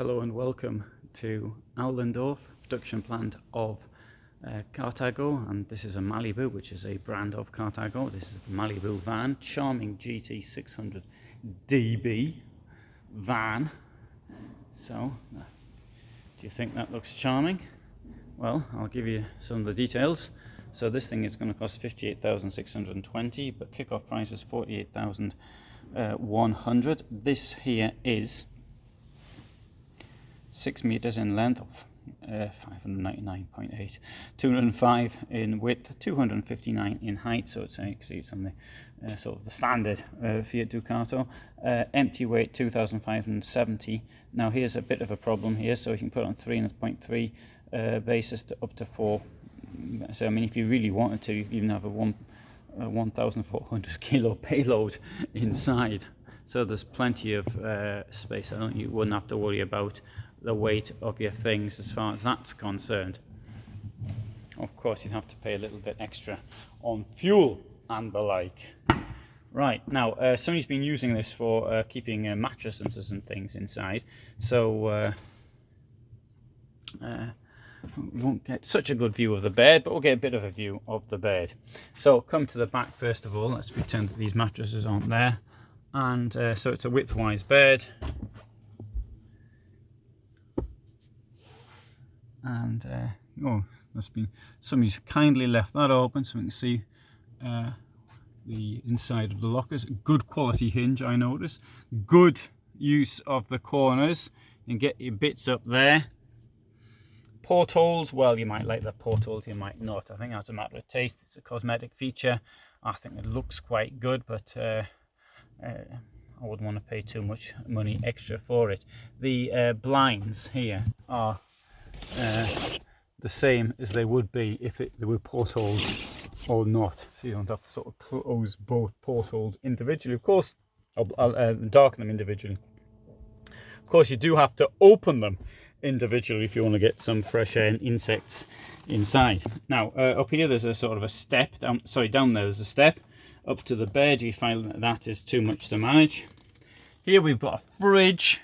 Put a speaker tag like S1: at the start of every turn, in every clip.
S1: Hello and welcome to Aulendorf, production plant of Carthago, and this is a Malibu, which is a brand of Carthago. This is the Malibu Van Charming GT 600 DB van. So, do you think that looks charming? Well, I'll give you some of the details. So this thing is going to cost 58,620, but kickoff price is 48,100. This here is 6 meters in length of 599.8, 205 in width, 259 in height, so it's on the sort of the standard Fiat Ducato. Empty weight 2,570. Now here's a bit of a problem here, so you can put on 3.3 basis to up to 4. So I mean, if you really wanted to, you can even have a 1,400 kilo payload inside. So there's plenty of space. You wouldn't have to worry about the weight of your things as far as that's concerned. Of course, you'd have to pay a little bit extra on fuel and the like. Right, now somebody's been using this for keeping mattresses and things inside, so we won't get such a good view of the bed, but we'll get a bit of a view of the bed. So come to the back first of all. Let's pretend that these mattresses aren't there. And so it's a widthwise bed, and that's been, somebody's kindly left that open so we can see the inside of the lockers. Good quality hinge, I notice. Good use of the corners, and get your bits up there. Portholes, well, you might like the portholes, you might not. I think that's a matter of taste. It's a cosmetic feature. I think it looks quite good, but I wouldn't want to pay too much money extra for it. The blinds here are the same as they would be if they were portholes or not. So you don't have to sort of close both portholes individually. Of course, I'll darken them individually. Of course, you do have to open them individually if you want to get some fresh air and insects inside. Now up here there's a sort of a step down. Sorry, down there there's a step up to the bed. You find that is too much to manage. Here we've got a fridge.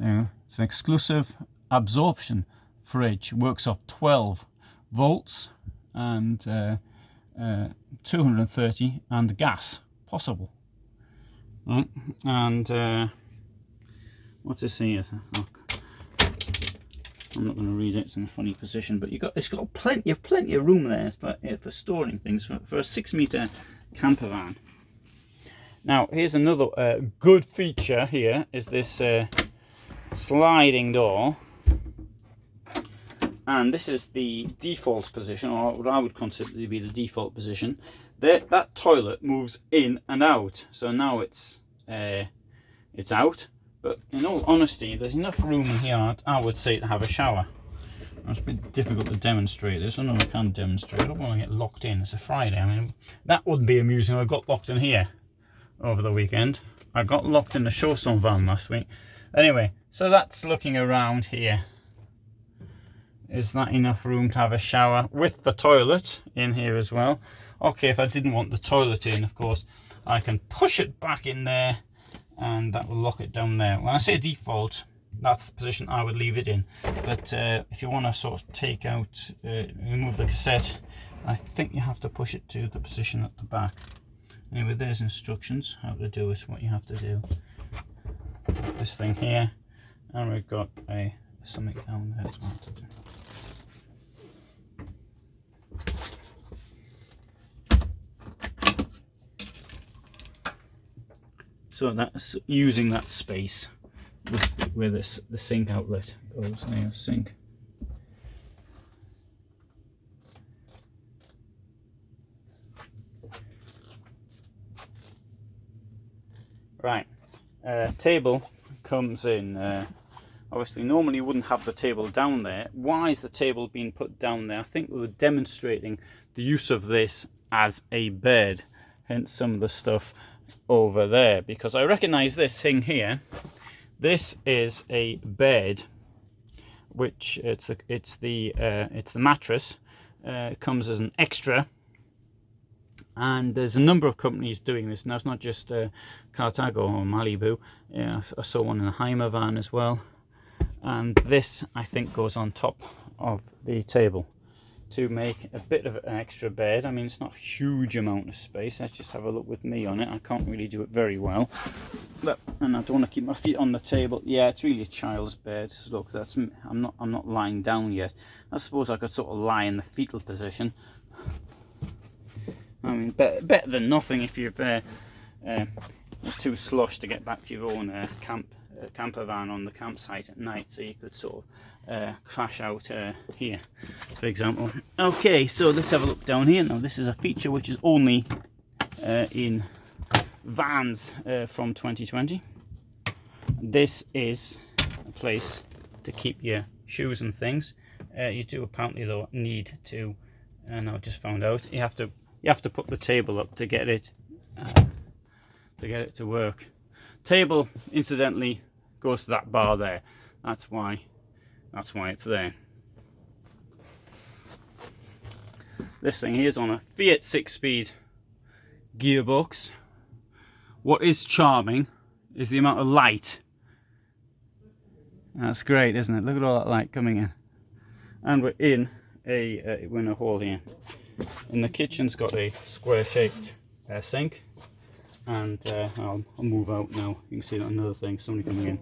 S1: It's an exclusive absorption fridge. Works off 12 volts and 230 and gas possible. And what's this here? Oh, I'm not going to read it. It's in a funny position, but it's got plenty of room there for storing things for a 6-meter camper van. Now here's another good feature. Here is this sliding door, and this is the default position, or what I would consider to be the default position. That toilet moves in and out, so now it's out. But in all honesty, there's enough room in here, I would say, to have a shower. It's a bit difficult to demonstrate this. I know I can demonstrate. I don't want to get locked in. It's a Friday. I mean, that wouldn't be amusing if I got locked in here over the weekend. I got locked in the showroom van last week. Anyway, so that's looking around here. Is that enough room to have a shower with the toilet in here as well? Okay, if I didn't want the toilet in, of course, I can push it back in there, and that will lock it down there. When I say default, that's the position I would leave it in. But if you want to sort of take out, remove the cassette, I think you have to push it to the position at the back. Anyway, there's instructions how to do it, what you have to do. This thing here, and we've got something down there as well to do. So that's using that space where the sink outlet goes. There, sink. Right. Table comes in. Obviously, normally you wouldn't have the table down there. Why is the table being put down there? I think we were demonstrating the use of this as a bed. Hence some of the stuff over there, because I recognize this thing here. This is a bed, which it's the mattress. It comes as an extra, And there's a number of companies doing this now. It's not just Carthago or Malibu. Yeah, I saw one in a Heimer van as well. And this, I think, goes on top of the table to make a bit of an extra bed. I mean, it's not a huge amount of space. Let's just have a look with me on it. I can't really do it very well. Look, and I don't want to keep my feet on the table. Yeah, it's really a child's bed. So look, that's I'm not lying down yet. I suppose I could sort of lie in the fetal position. I mean, better than nothing if you're too slush to get back to your own camper van on the campsite at night, so you could sort of crash out here, for example. Okay, so let's have a look down here. Now, this is a feature which is only in vans from 2020. This is a place to keep your shoes and things. You do apparently though need to, and I just found out, you have to put the table up to get it to work. Table, incidentally, goes to that bar there. That's why it's there. This thing here is on a Fiat 6-speed gearbox. What is charming is the amount of light. That's great, isn't it? Look at all that light coming in. And we're in a hall here. And the kitchen's got a square-shaped sink. And I'll move out now. You can see that another thing, somebody coming in.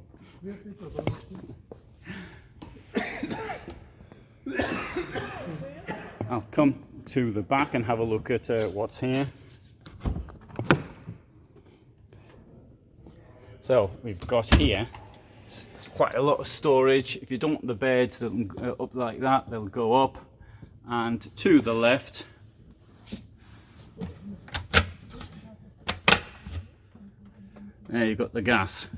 S1: I'll come to the back and have a look at what's here. So we've got here quite a lot of storage. If you don't want the beds up like that, they'll go up. And to the left, there you've got the gas.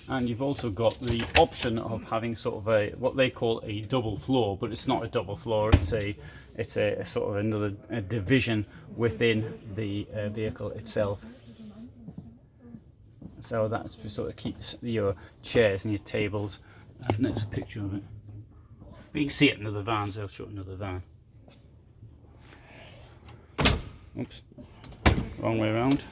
S1: And you've also got the option of having sort of a what they call a double floor, but it's not a double floor. It's a sort of another division within the vehicle itself. So that sort of keeps your chairs and your tables. And there's a picture of it. But you can see it in other vans. I'll show another van. Oops, wrong way around.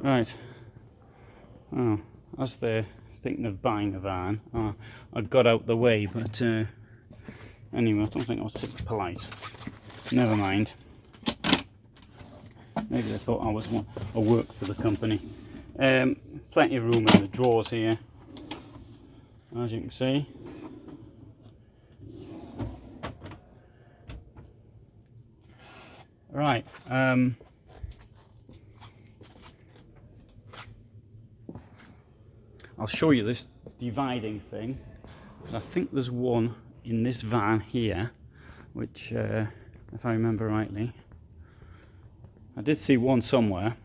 S1: Right. Oh, as they're thinking of buying a van, I got out the way, but anyway, I don't think I was particularly polite. Never mind. Maybe they thought I was a work for the company. Plenty of room in the drawers here, as you can see. Right. I'll show you this dividing thing. I think there's one in this van here, which, if I remember rightly, I did see one somewhere.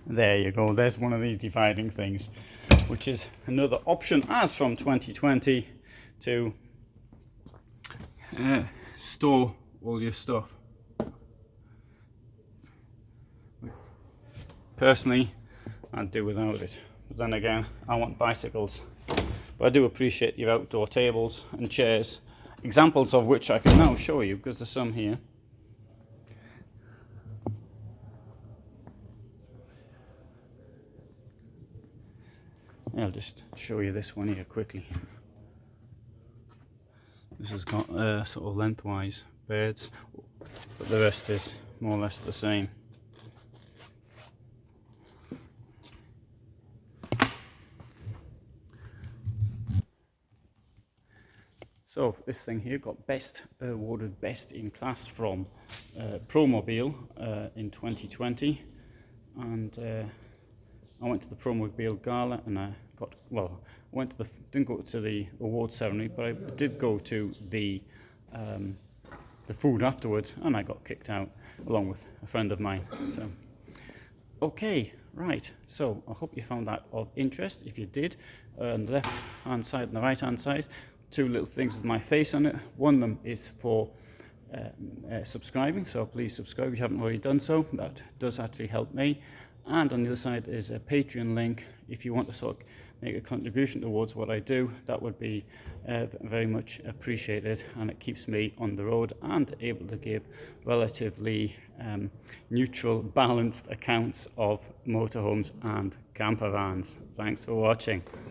S1: There you go, there's one of these dividing things, which is another option as from 2020 to store all your stuff. Personally, I'd do without it, but then again, I want bicycles. But I do appreciate your outdoor tables and chairs, examples of which I can now show you because there's some here. I'll just show you this one here quickly. This has got sort of lengthwise beds, but the rest is more or less the same. So this thing here got awarded best in class from ProMobile in 2020, and I went to the ProMobile Gala and I didn't go to the award ceremony, but I did go to the food afterwards, and I got kicked out along with a friend of mine. So, okay, right. So I hope you found that of interest. If you did, on the left hand side and the right hand side, two little things with my face on it. One of them is for subscribing, so please subscribe if you haven't already done so. That does actually help me. And on the other side is a Patreon link. If you want to sort of make a contribution towards what I do, that would be very much appreciated, and it keeps me on the road and able to give relatively neutral, balanced accounts of motorhomes and camper vans. Thanks for watching.